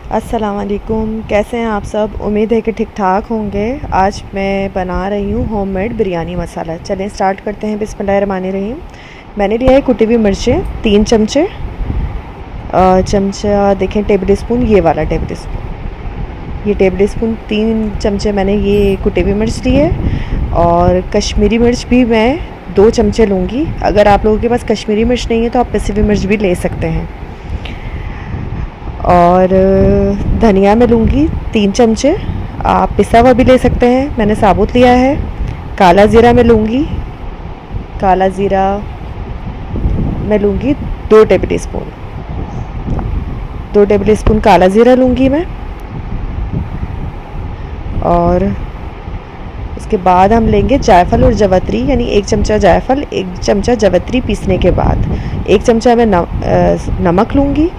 अस्सलाम वालेकुम। कैसे हैं आप सब? उम्मीद है कि ठीक ठाक होंगे। आज मैं बना रही हूँ होममेड बिरयानी मसाला। चलें स्टार्ट करते हैं। बिस्मिल्लाहिर्रहमानिर्रहीम। मैंने लिया है कुटी हुई मिर्चें 3 चमचे। चमचा देखें, टेबल स्पून, ये वाला टेबल स्पून, ये टेबल स्पून 3 चमचे मैंने ये कुटी हुई मिर्च ली है। और कश्मीरी मिर्च भी मैं 2 चमचे लूँगी। अगर आप लोगों के पास कश्मीरी मिर्च नहीं है तो आप पिसी हुई मिर्च भी ले सकते हैं। और धनिया मैं लूँगी 3 चमचे, आप पिसा हुआ भी ले सकते हैं, मैंने साबुत लिया है। काला ज़ीरा मैं लूँगी, काला ज़ीरा मैं लूँगी 2 टेबल स्पून, 2 टेबल स्पून काला ज़ीरा लूँगी मैं। और उसके बाद हम लेंगे जायफल और जवत्री, यानी 1 चमचा जायफल, 1 चमचा जवत्री पीसने के बाद। 1 चमचा मैं नमक लूँगी।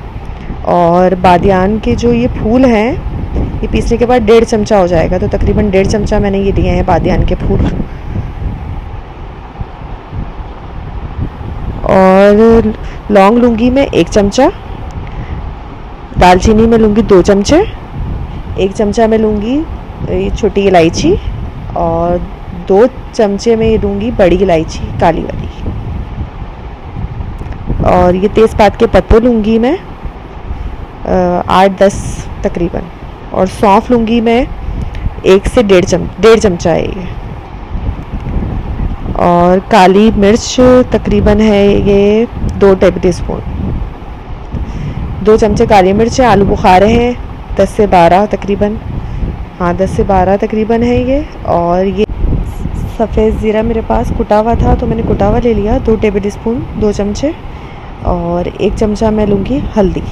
और बादियान के जो ये फूल हैं, ये पीसने के बाद 1.5 चमचा हो जाएगा, तो तकरीबन 1.5 चमचा मैंने ये लिए हैं बादियान के फूल। और लौंग लूँगी मैं 1 चमचा, दालचीनी मैं लूँगी 2 चमचे, 1 चमचा मैं लूँगी ये छोटी इलायची, और 2 चमचे मैं ये लूँगी बड़ी इलायची काली वाली। और ये तेज़पात के पत्ते लूँगी मैं 8-10 तकरीबन। और सौंफ लूँगी मैं 1 से 1.5 चमचा है ये। और काली मिर्च तकरीबन है ये 2 टेबल स्पून, 2 चमचे काली मिर्च है। आलू बुखारे हैं 10 से 12 तकरीबन, हाँ 10 से 12 तकरीबन है ये। और ये सफ़ेद ज़ीरा मेरे पास कुटा हुआ था तो मैंने कुटा हुआ ले लिया 2 टेबल स्पून, 2 चमचे। और 1 चमचा मैं लूँगी हल्दी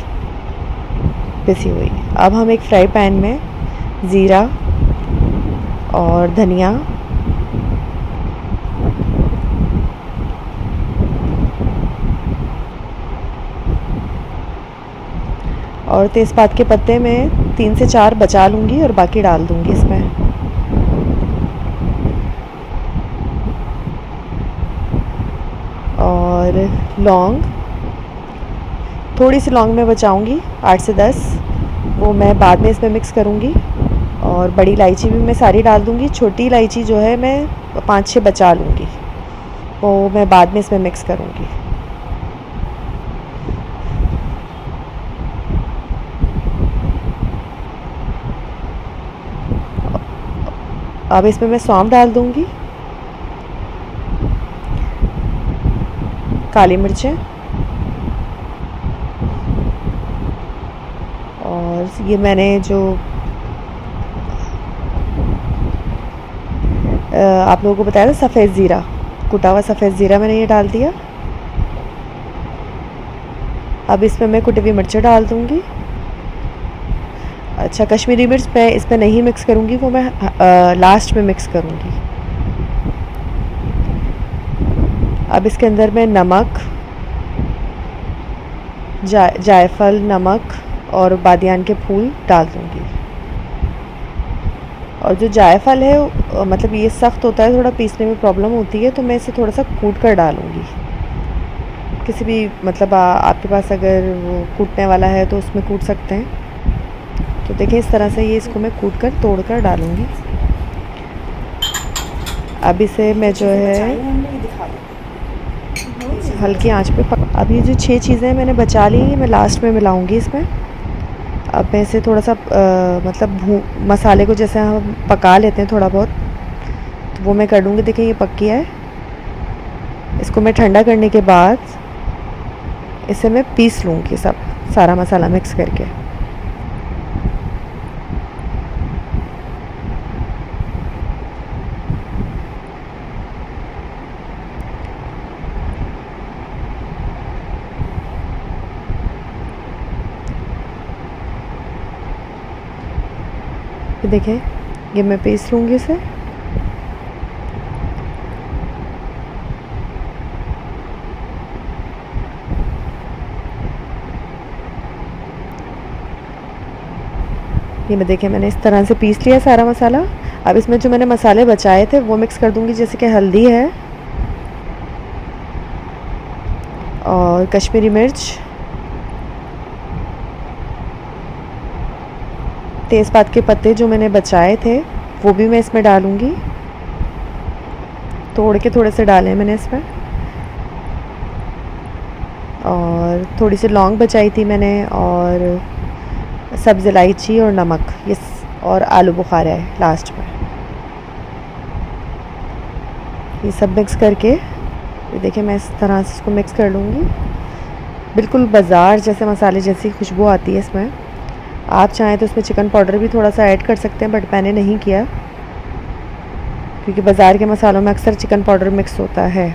पिसी हुई। अब हम एक फ्राई पैन में ज़ीरा और धनिया और तेज़पात के पत्ते में 3 से 4 बचा लूँगी और बाकी डाल दूँगी इसमें। और लौंग, थोड़ी सी लौंग मैं बचाऊँगी 8 से 10, वो मैं बाद में इसमें मिक्स करूँगी। और बड़ी इलायची भी मैं सारी डाल दूँगी, छोटी इलायची जो है मैं 5-6 बचा लूँगी, वो मैं बाद में इसमें मिक्स करूँगी। अब इसमें मैं सौंफ डाल दूँगी, काली मिर्चें, और ये मैंने जो आप लोगों को बताया था सफ़ेद ज़ीरा, कुटा हुआ सफ़ेद ज़ीरा मैंने ये डाल दिया। अब इसमें मैं कुटी हुई मिर्चें डाल दूँगी। अच्छा, कश्मीरी मिर्च मैं इसमें नहीं मिक्स करूँगी, वो मैं लास्ट में मिक्स करूँगी। अब इसके अंदर मैं नमक, जायफल, नमक और बादियान के फूल डाल दूँगी। और जो जायफल है मतलब ये सख्त होता है, थोड़ा पीसने में प्रॉब्लम होती है, तो मैं इसे थोड़ा सा कूट कर डालूँगी। किसी भी मतलब आपके पास अगर वो कूटने वाला है तो उसमें कूट सकते हैं। तो देखिए इस तरह से ये इसको मैं कूट कर तोड़ कर डालूँगी। अब इसे मैं जो है हल्की आंच पे अब ये जो 6 चीज़ें मैंने बचा ली हैं मैं लास्ट में मिलाऊँगी इसमें। अब मैं इसे थोड़ा सा मतलब मसाले को जैसे हम पका लेते हैं थोड़ा बहुत, तो वो मैं कर लूँगी। देखिए ये पक गया है। इसको मैं ठंडा करने के बाद इसे मैं पीस लूँगी, सब सारा मसाला मिक्स करके। ये देखें, ये मैं पीस लूँगी इसे। ये मैं देखें मैंने इस तरह से पीस लिया सारा मसाला। अब इसमें जो मैंने मसाले बचाए थे वो मिक्स कर दूँगी, जैसे कि हल्दी है और कश्मीरी मिर्च तेज़पात के पत्ते जो मैंने बचाए थे वो भी मैं इसमें डालूँगी। तोड़ के थोड़े से डाले मैंने इसमें। और थोड़ी सी लौंग बचाई थी मैंने, और सब्ज़ इलायची और नमक, ये और आलू बुखारा है लास्ट में। ये सब मिक्स करके, ये देखिए मैं इस तरह से इसको मिक्स कर लूँगी। बिल्कुल बाज़ार जैसे मसाले जैसी खुशबू आती है इसमें। आप चाहें तो इसमें चिकन पाउडर भी थोड़ा सा ऐड कर सकते हैं, बट मैंने नहीं किया क्योंकि बाज़ार के मसालों में अक्सर चिकन पाउडर मिक्स होता है।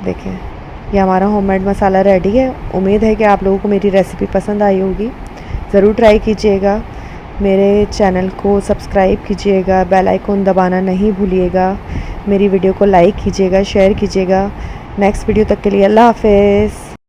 देखें, ये हमारा होममेड मसाला रेडी है। उम्मीद है कि आप लोगों को मेरी रेसिपी पसंद आई होगी। ज़रूर ट्राई कीजिएगा। मेरे चैनल को सब्सक्राइब कीजिएगा, बेल आइकन दबाना नहीं भूलिएगा। मेरी वीडियो को लाइक कीजिएगा, शेयर कीजिएगा। नेक्स्ट वीडियो तक के लिए अल्लाह हाफ़िज़।